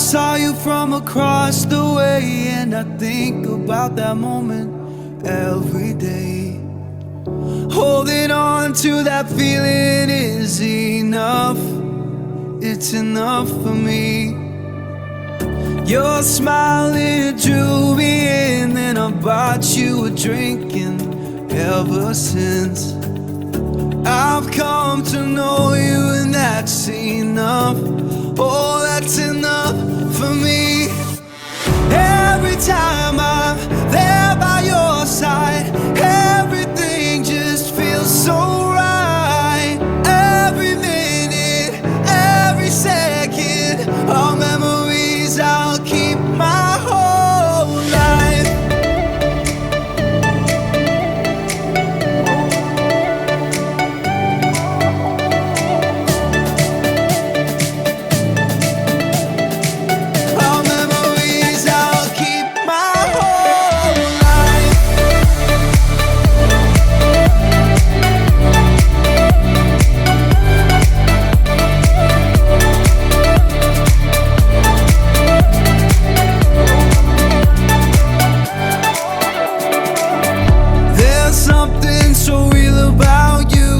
saw you from across the way, and I think about that moment every day. Holding on to that feeling is enough. It's enough for me. Your smile, it drew me in, and I bought you a drink, and ever since I've come to know you, and that's enough. Oh, that's enough for me. Every time I'm there by your side, everything just feels so right. Every minute, every second, all memories I'll keep my whole life. All memories I'll keep my whole life. There's something so real about you.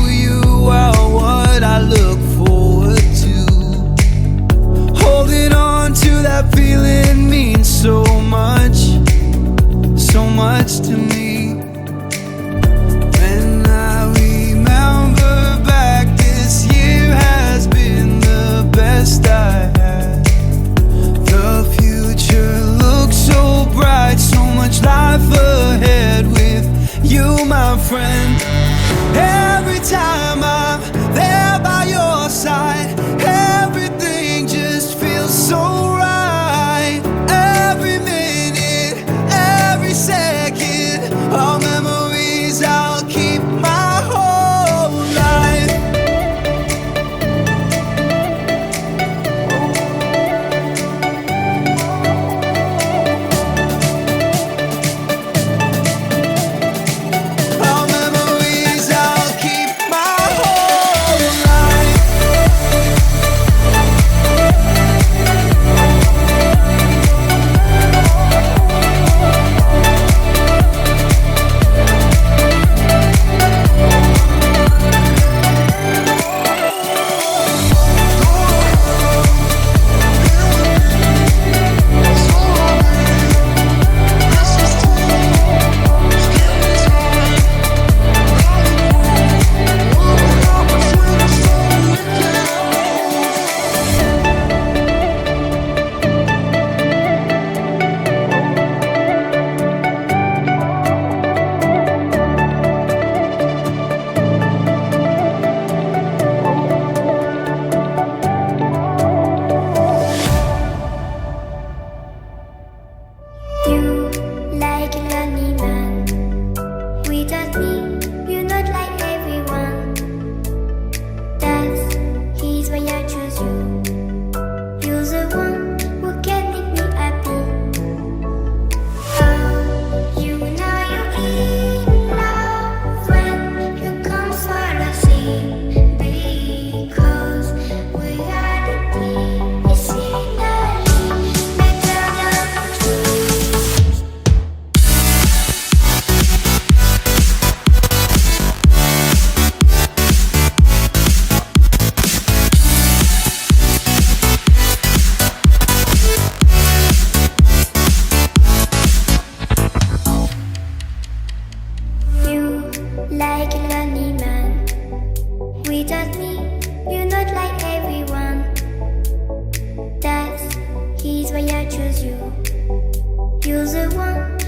You are what I look forward to. Holding on to that feeling means so much to me. When I remember back, this year has been the best I had. The future looks so bright, so much life ahead with you, my friend. Every time I'm there by your side, everything just feels so right. Every minute, every second, all memories I'll keep my whole life. All memories I'll keep my whole life. You like a lonely man. Without me, you're not like everyone. That's he's why I choose you. You're the one who can make me happy. Oh, you know you're in love when you come for the sea. Because reality is finally better than dreams. You like a lonely man. Without me, you're not like everyone. That's he's why I choose you. You're the one